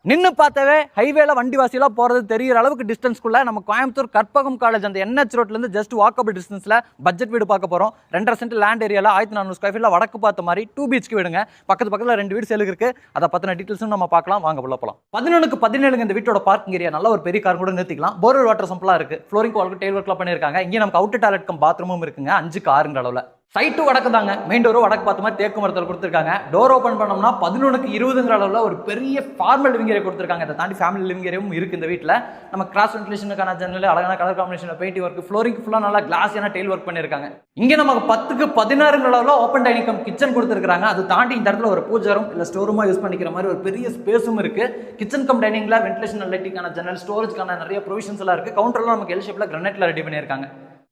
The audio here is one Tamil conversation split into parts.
நின்று பார்த்தாவே ஹைவேல வண்டி வாசியெல்லாம் போகிறது தெரிகிற அளவுக்கு டிஸ்டன்ஸ்க்குள்ள நம்ம கோயம்புத்தூர் கற்பகம் காலேஜ் அந்த NH ரோட்லேருந்து ஜஸ்ட் வாக்கபிள் டிஸ்டன்ஸில் பட்ஜெட் வீடு பார்க்க போகிறோம். 2.5 சென்ட் லேண்ட் ஏரியாவில் 1400 ஸ்கொயர் ஃபீட்டில் வடக்கு பார்த்த மாதிரி 2 பீச்சுக்கு விடுங்க. பக்கத்தில் 2 வீடு சேலுக்கு இருக்குது. அதை பற்றின டீட்டெயில்ஸும் நம்ம பார்க்கலாம். வாங்க உள்ள போகலாம். 11க்கு 17 இந்த வீட்டோட பார்க்கிங் ஏரியா நல்ல ஒரு பெரிய கார் கூட நிறுத்திக்கலாம். போர்வெல் வாட்டர் சம்பளாக இருக்குது. ஃப்ளோரிங் வால்க்கு டெயில் ஒர்க்லாம் பண்ணியிருக்காங்க. இங்கே நமக்கு அவுட் டாய்லெட் கம் பாத்ரூமும் இருக்குங்க. 5க்கு 6 அளவில். சைட்டு வடக்கு தாங்க. மெயின் டோரும் வடக்கு பார்த்த மாதிரி தேக்கு மரத்தில் கொடுத்துருக்காங்க. டோர் ஓப்பன் பண்ணோம்னா 11க்கு 20 அளவில் ஒரு பெரிய ஃபார்மல் லிவிங் ஏரியா கொடுத்துருக்காங்க. இதை தாண்டி ஃபேமிலி லிவிங் ஏரியாவும் இருக்குது இந்த வீட்டில். நம்ம கிராஸ் வென்டிலேஷனுக்கான ஜன்னல், அழகான colour combination paint work, flooring ஃபுல்லாக நல்லா கிளாஸியான டெயில் ஒர்க் பண்ணியிருக்காங்க. இங்கே நமக்கு 10க்கு 16 அளவில் ஓப்பன் டைனிங் கம் கிச்சன் கொடுத்துருக்காங்க. அது தாண்டி இந்த இடத்துல ஒரு பூஜாரும் இல்லை ஸ்டோர் ரூமாக யூஸ் பண்ணிக்கிற மாதிரி ஒரு பெரிய ஸ்பேஸும் இருக்குது. கிச்சன் கம் டைனிங்கில் வென்டிலேஷன் லைட்டிங்கான ஜன்னல், ஸ்டோரேஜ்க்கான நிறைய ப்ரொவிஷன்ஸ் எல்லாம் இருக்குது. கவுண்டர்லாம் நமக்கு எல் ஷேப்பில் கிரானைட்ல ரெடி பண்ணியிருக்காங்க.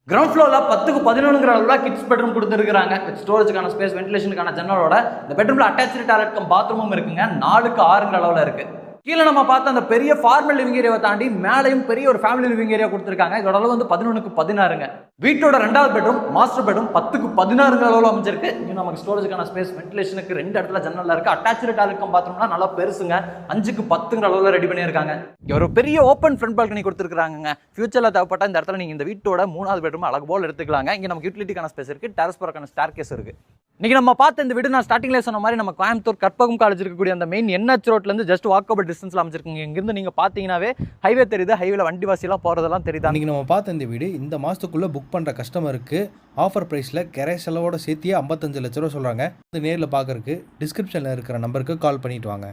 கிரவுண்ட் ஃப்ளோரில் 10க்கு 11 அளவில் கிட்ஸ் பெட்ரூம் கொடுத்துருக்காங்க. ஸ்டோரேஜுக்கான ஸ்பேஸ், வென்டிலேஷனுக்கான ஜன்னலோட இந்த பெட்ரூமில் அட்டாச்சு டாய்லெட் கம் பாத்ரூமும் இருக்குங்க. 4க்கு 6 அளவில் இருக்குது. கீழே நம்ம பார்த்த அந்த பெரிய ஃபார்மல் லிவிங் ஏரியாவை தாண்டி மேலையும் பெரிய ஒரு ஃபேமிலி லிவிங் ஏரியா கொடுத்துருக்காங்க. இதோட அளவு வந்து 11க்கு 16. வீட்டோட 2வது பெட்ரூம் மாஸ்டர் பெட்ரூம் 10க்கு 16 அளவில் அமைஞ்சிருக்கு. இங்கே நமக்கு ஸ்டோரேஜுக்கான ஸ்பேஸ், வென்டிலேஷனுக்கு 2 இடத்துல ஜன்னல் இருக்கு. அட்டாச்சு டாய்லெட் கம் பாத்ரூம்லாம் நல்லா பெருசுங்க. 5க்கு 10 அளவில் ரெடி பண்ணியிருக்காங்க. இங்கே ஒரு பெரிய ஓப்பன் ஃப்ரண்ட் பால்கனி கொடுத்துருக்காங்க. ஃபியூச்சரில் தேவைப்பட்ட இந்த இடத்துல நீங்கள் இந்த வீட்டோட 3வது பெட்ரூம் அழகு போல் எடுத்துக்கலாங்க. இங்கே நமக்கு யூட்டிலிட்டிக்கான ஸ்பேஸ் இருக்குது. டெரஸ் போறக்கான ஸ்டார் கேஸ் இருக்குது. இன்னைக்கு நம்ம பார்த்த இந்த வீடு நான் ஸ்டார்டிங்ல சொன்ன மாதிரி நம்ம கோயம்புத்தூர் கற்பகம் காலேஜ் இருக்கக்கூடிய அந்த மெயின் NH ரோட்லேருந்து ஜஸ்ட் வாக்கபிள் டிஸ்டன்ஸ்ல அமைச்சிருக்குங்க. இங்கிருந்து நீங்க பார்த்தீங்கன்னாவே ஹைவே தெரியுது. ஹைவேல வண்டி வாசியெல்லாம் போகிறதெல்லாம் தெரியுது. இன்னைக்கு நம்ம பார்த்த இந்த வீடு இந்த மாதத்துக்குள்ளே புக் பண்ணுற கஸ்டமருக்கு ஆஃபர் ப்ரைஸில் கிரை செலவோட சேர்த்தியே 55 லட்ச ரூபா சொல்கிறாங்க. நேரில் பார்க்கறதுக்கு டிஸ்கிரிப்ஷனில் இருக்கிற நம்பருக்கு கால் பண்ணிட்டு வாங்க.